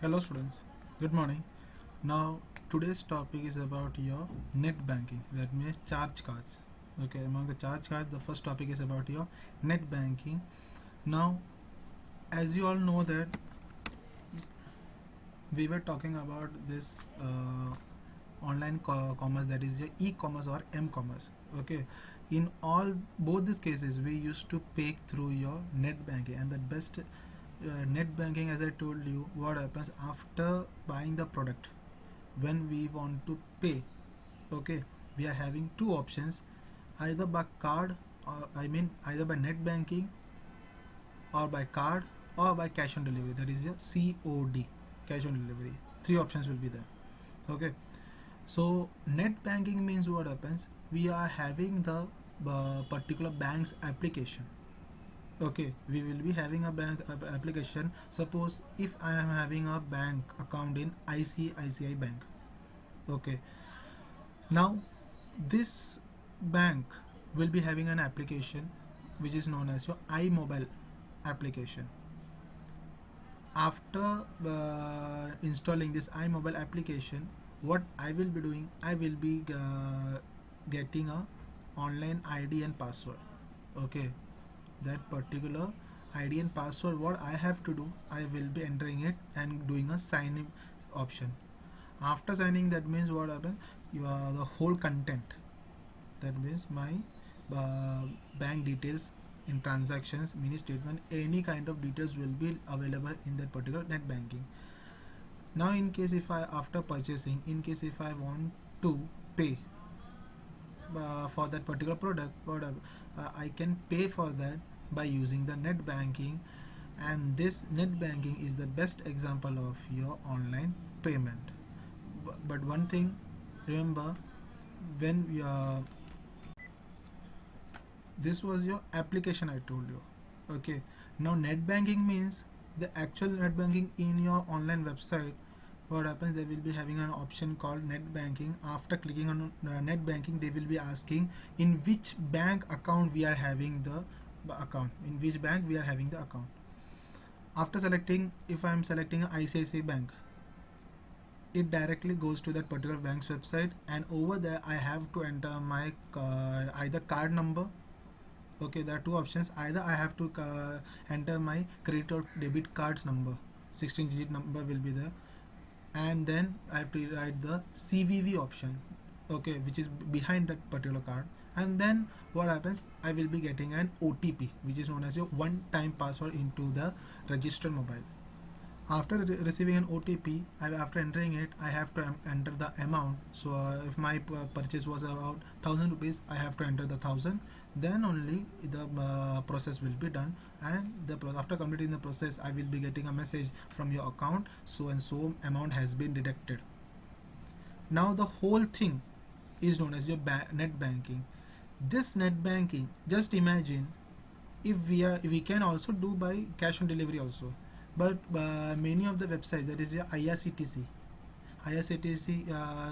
Hello students, good morning. Now today's topic is about your net banking, that means charge cards. Okay, among the charge cards the first topic is about your net banking. Now as you all know that we were talking about this online commerce, that is your e-commerce or m-commerce. Okay, in all both these cases we used to pay through your net banking, and the best net banking, as I told you, what happens after buying the product when we want to pay. Okay, we are having two options, either by card, or either by net banking or by card or by cash on delivery, that is your COD, cash on delivery. Three options will be there. Okay, so net banking means what happens, we are having the particular bank's application. Okay, we will be having a bank application. Suppose if I am having a bank account in ICICI Bank. Okay, now this bank will be having an application which is known as your iMobile application. After installing this iMobile application, what I will be doing, I will be getting a online ID and password. Okay, that particular ID and password, what I have to do, I will be entering it and doing a sign in option. After signing, that means what happens, the whole content, that means my bank details in transactions, mini statement, any kind of details will be available in that particular net banking. Now in case if I, after purchasing, in case if I want to pay for that particular product, I can pay for that by using the net banking, and this net banking is the best example of your online payment. But one thing, remember, when we this was your application I told you. Okay, now net banking means the actual net banking in your online website. What happens, they will be having an option called net banking. After clicking on net banking, they will be asking in which bank account we are having the account, in which bank we are having the account. After selecting, if I am selecting ICICI Bank, it directly goes to that particular bank's website, and over there I have to enter my either card number. Okay, there are two options, either I have to enter my credit or debit card's number, 16 digit number will be there, and then I have to write the CVV option, okay, which is behind that particular card. And then what happens, I will be getting an OTP, which is known as your one time password into the registered mobile. After receiving an OTP, after entering it, I have to enter the amount. So if my purchase was about 1,000 rupees, I have to enter the 1,000. Then only the process will be done, and after completing the process, I will be getting a message from your account, so and so amount has been deducted. Now the whole thing is known as your net banking. This net banking, just imagine, if we can also do by cash on delivery also, but many of the websites, that is your IRCTC,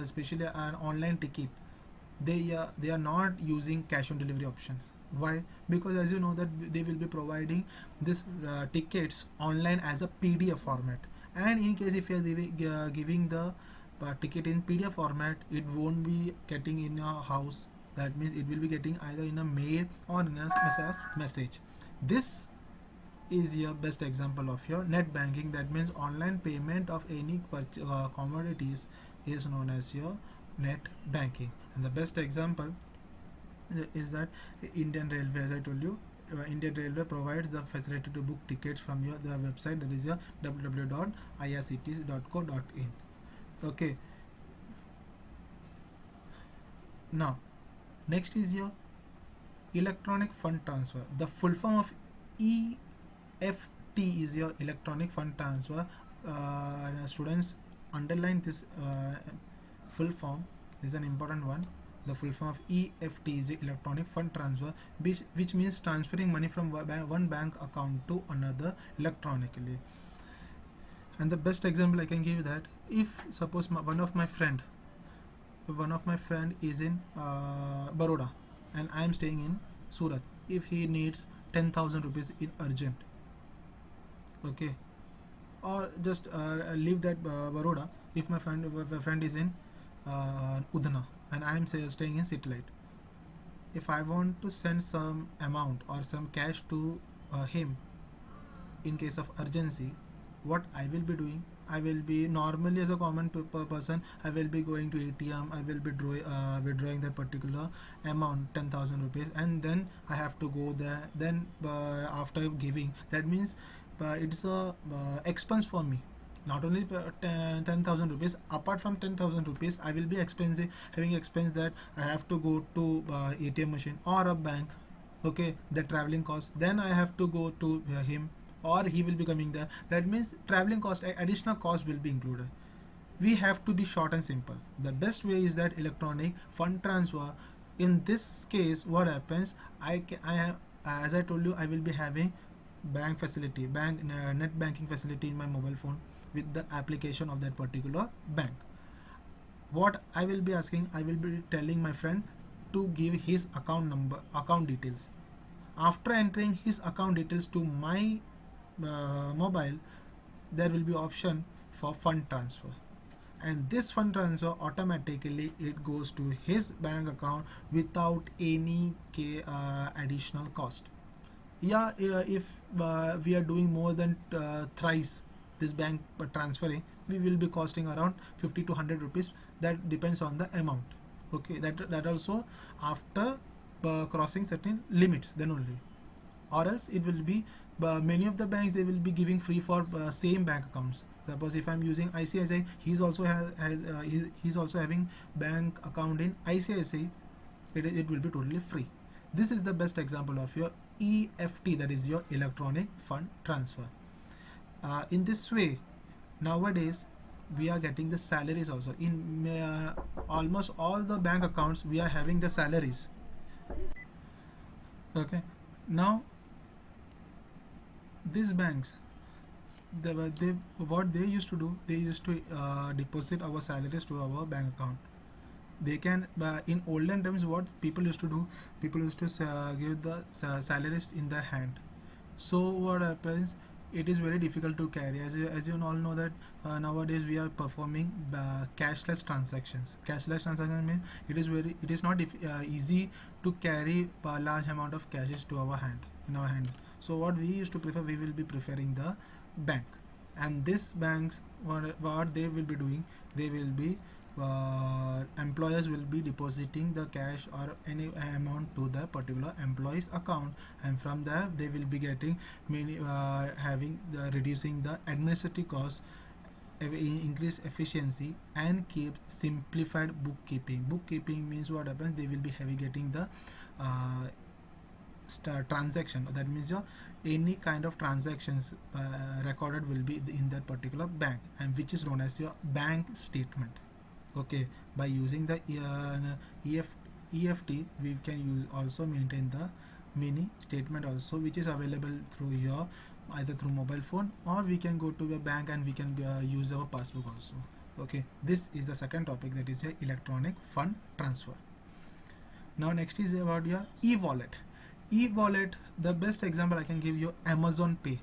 especially an online ticket, they are not using cash on delivery options. Why? Because as you know that they will be providing this tickets online as a PDF format, and in case if you are giving the ticket in PDF format, it won't be getting in your house. That means it will be getting either in a mail or in a message. This is your best example of your net banking. That means online payment of any commodities is known as your net banking. And the best example is that Indian Railway, as I told you, Indian Railway provides the facility to book tickets from their website, that is your www.irctc.co.in. Okay, now next is your electronic fund transfer. The full form of EFT is your electronic fund transfer. Students, underline this full form. This is an important one. The full form of EFT is electronic fund transfer, which means transferring money from one bank account to another electronically. And the best example I can give that, if suppose one of my friend is in Baroda and I am staying in Surat, if he needs 10,000 rupees in urgent, okay, or just leave that Baroda. If my friend is in Udna and I am staying in Citylite, if I want to send some amount or some cash to him in case of urgency, what I will be doing, I will be normally as a common person, I will be going to ATM, I will be withdrawing that particular amount, 10,000 rupees, and then I have to go there. Then after giving, that means it's a expense for me. Not only 10,000 rupees, apart from 10,000 rupees, I will be having expense that I have to go to ATM machine or a bank. Okay, the traveling cost. Then I have to go to him, or he will be coming there. That means traveling cost, additional cost will be included. We have to be short and simple. The best way is that electronic fund transfer. In this case, what happens? I have, as I told you, I will be having bank facility, net banking facility in my mobile phone with the application of that particular bank. What I will be asking, I will be telling my friend to give his account number, account details. After entering his account details to my mobile, there will be option for fund transfer, and this fund transfer automatically it goes to his bank account without any additional cost. Yeah, if we are doing more than thrice this bank transferring, we will be costing around 50 to 100 rupees. That depends on the amount. Okay, that also after crossing certain limits, then only. Or else it will be many of the banks, they will be giving free for same bank accounts. Suppose if I'm using ICICI, he's also he's also having bank account in ICICI, it will be totally free. This is the best example of your EFT, that is your electronic fund transfer. In this way, nowadays we are getting the salaries also in almost all the bank accounts. We are having the salaries. Okay, now these banks, what they used to do, they used to deposit our salaries to our bank account. They can, in olden times, what people used to do, people used to give the salaries in their hand. So what happens, it is very difficult to carry, as you all know that nowadays we are performing cashless transactions. Cashless transaction means it is not easy to carry a large amount of cashes to our hand, in our hand. So what we used to prefer, we will be preferring the bank. And these banks, what they will be doing, they will be employers will be depositing the cash or any amount to the particular employee's account, and from there they will be getting many having reducing the administrative costs, increase efficiency, and keep simplified bookkeeping. Bookkeeping means what happens, they will be getting the transaction, that means your any kind of transactions recorded will be in that particular bank, and which is known as your bank statement. Okay, by using the EFT, we can use also maintain the mini statement also, which is available through your either through mobile phone, or we can go to a bank and we can use our passbook also. Okay, this is the second topic, that is your electronic fund transfer. Now next is about your e-wallet. E-wallet, the best example I can give you, Amazon Pay,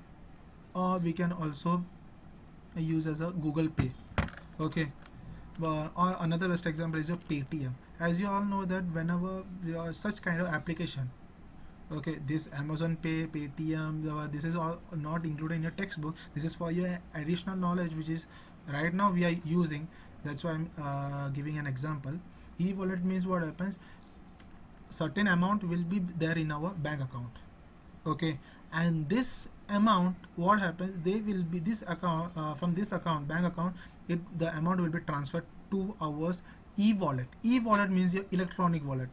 or we can also use as a Google Pay. Okay, or another best example is your Paytm. As you all know that whenever such kind of application, okay, this Amazon Pay, Paytm, this is all not included in your textbook. This is for your additional knowledge, which is right now we are using. That's why I'm giving an example. E-wallet means what happens, certain amount will be there in our bank account. Okay, and this amount, what happens, they will be this account from this account, bank account, the amount will be transferred to our e-wallet. E-wallet means your electronic wallet.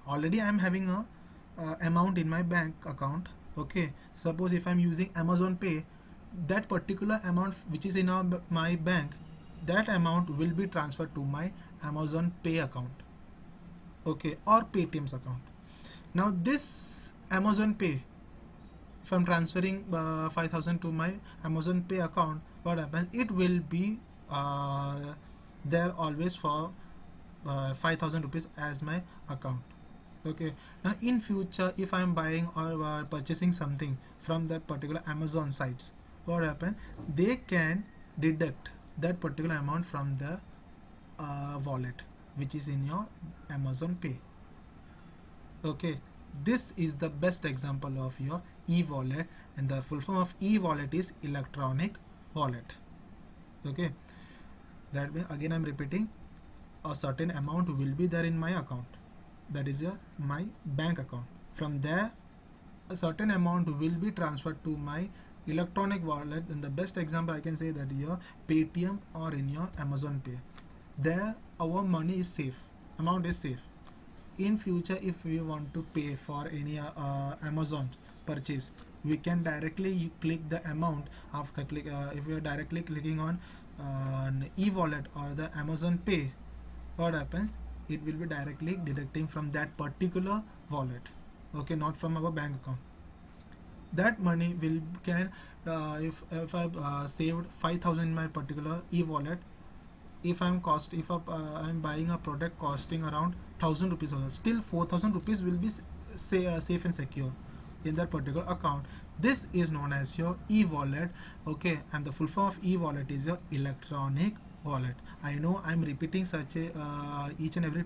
Already I am having a amount in my bank account. Okay, suppose if I am using Amazon Pay, that particular amount which is in my bank, that amount will be transferred to my Amazon Pay account. Okay, or Paytm's account. Now this Amazon Pay, if I'm transferring 5,000 to my Amazon Pay account, what happens, it will be there always for 5,000 rupees as my account. Okay, now in future if I am buying or purchasing something from that particular Amazon sites, what happen, they can deduct that particular amount from the wallet which is in your Amazon Pay. Okay, this is the best example of your e-wallet, and the full form of e-wallet is electronic wallet. Okay, that means, again I'm repeating, a certain amount will be there in my account, that is your my bank account. From there a certain amount will be transferred to my electronic wallet, and the best example I can say that your Paytm or in your Amazon Pay. There our money is safe, amount is safe. In future if we want to pay for any Amazon purchase, we can directly click the amount after if we are directly clicking on an e-wallet or the Amazon Pay, what happens, it will be directly deducting from that particular wallet. Okay, not from our bank account. That money will can if I saved 5,000 in my particular e-wallet, if I'm I'm buying a product costing around 1,000 rupees, also still 4,000 rupees will be safe and secure in that particular account. This is known as your e-wallet. Okay, and the full form of e-wallet is your electronic wallet. I know I'm repeating such a each and every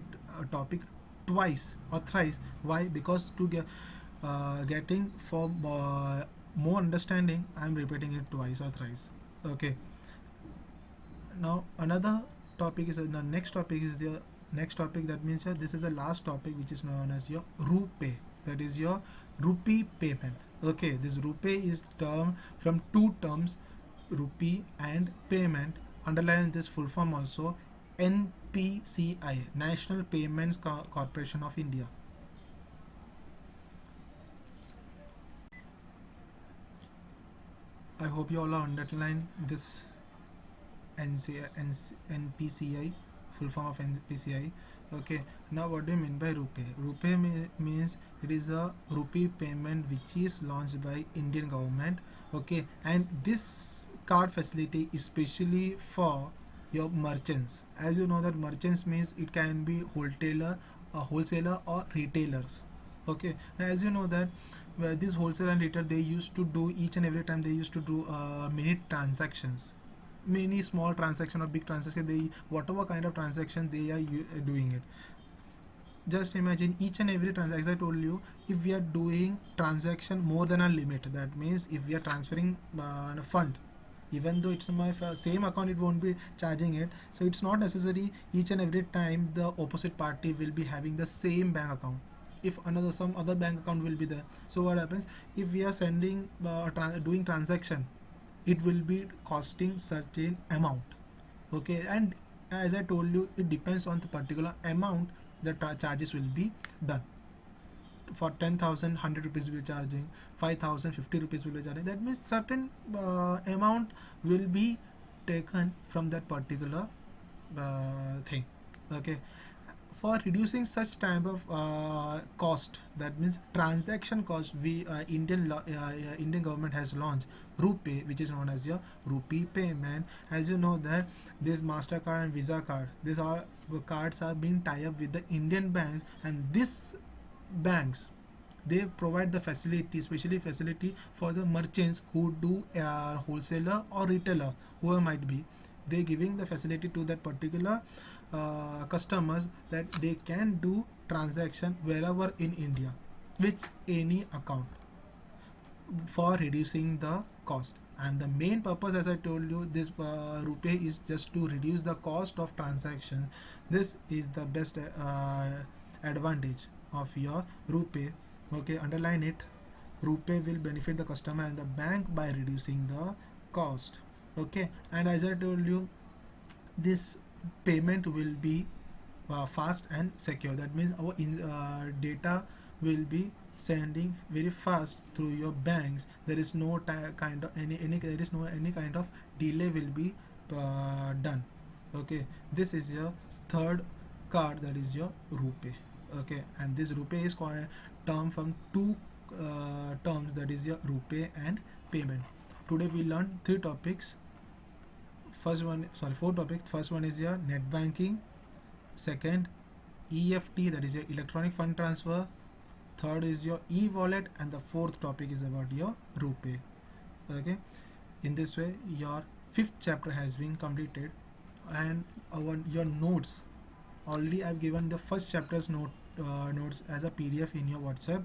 topic twice or thrice. Why? Because to get getting for more understanding, I'm repeating it twice or thrice. Okay, now another topic is the next topic is the next topic, that means this is the last topic, which is known as your RuPay, that is your rupee payment. Okay, this RuPay is term from two terms, rupee and payment. Underline this full form also, NPCI, National Payments Corporation of India. I hope you all are underline this NPCI, full form of NPCI. Okay, now what do you mean by RuPay? RuPay means it is a rupee payment which is launched by Indian government. Okay, and this card facility is specially for your merchants. As you know that merchants means it can be wholesaler or retailers. Okay, now as you know that this wholesale and retail, they used to do each and every time they used to do many transactions, many small transaction or big transaction, they whatever kind of transaction they are doing it. Just imagine each and every transaction, as I told you, if we are doing transaction more than a limit, that means if we are transferring a fund, even though it's my same account, it won't be charging it. So it's not necessary each and every time the opposite party will be having the same bank account. If some other bank account will be there, so what happens, if we are sending doing transaction, it will be costing certain amount. Okay, and as I told you, it depends on the particular amount the charges will be done. For 10,000 100 rupees will be charging, 5,000 50 rupees will be charging. That means certain amount will be taken from that particular thing. Okay, for reducing such type of cost, that means transaction cost, we Indian government has launched RuPay, which is known as your rupee payment. As you know that this Mastercard and Visa card, these are cards are being tied up with the Indian banks, and this banks, they provide the facility, especially facility for the merchants who do wholesaler or retailer, whoever might be, they giving the facility to that particular customers, that they can do transaction wherever in India with any account, for reducing the cost. And the main purpose, as I told you, this RuPay is just to reduce the cost of transactions. This is the best advantage of your RuPay. Okay, underline it. RuPay will benefit the customer and the bank by reducing the cost. Okay, and as I told you, this payment will be fast and secure. That means our data will be sending very fast through your banks. There is no kind of there is no any kind of delay will be done. Okay, this is your third card, that is your RuPay. Okay, and this RuPay is term from two terms, that is your RuPay and payment. Today we learned four topics. First one is your net banking, second EFT, that is your electronic fund transfer, third is your e-wallet, and the fourth topic is about your RuPay. Okay, In this way, your fifth chapter has been completed, and your notes, already I've given the first chapter's notes as a PDF in your WhatsApp.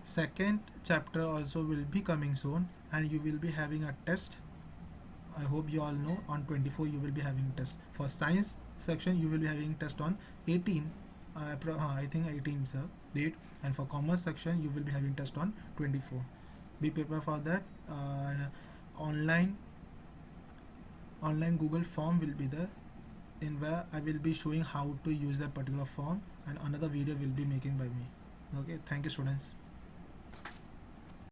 Second chapter also will be coming soon, and you will be having a test. I hope you all know on 24 you will be having test. For science section you will be having test on 18. I think 18 is the date, and for commerce section you will be having test on 24. Be prepared for that. Online Google form will be there, in where I will be showing how to use that particular form, and another video will be making by me. Okay, thank you students.